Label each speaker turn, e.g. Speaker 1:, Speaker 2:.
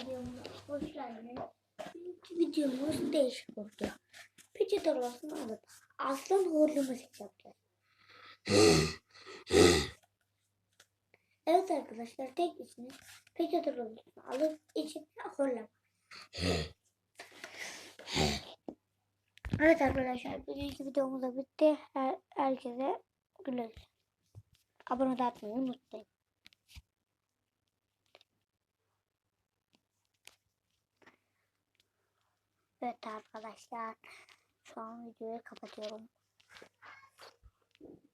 Speaker 1: videomuza hoş geldiniz. Bugünkü videomuz değişik oldu. Peçete arasını alıp aslan horlaması yapacağız. Evet arkadaşlar, tek işiniz peçete arasını alıp içine horlamak. Evet arkadaşlar, bugünkü videomuz da bitti. Herkese güle güle. Abone olmayı unutmayın. Evet arkadaşlar, şu an videoyu kapatıyorum.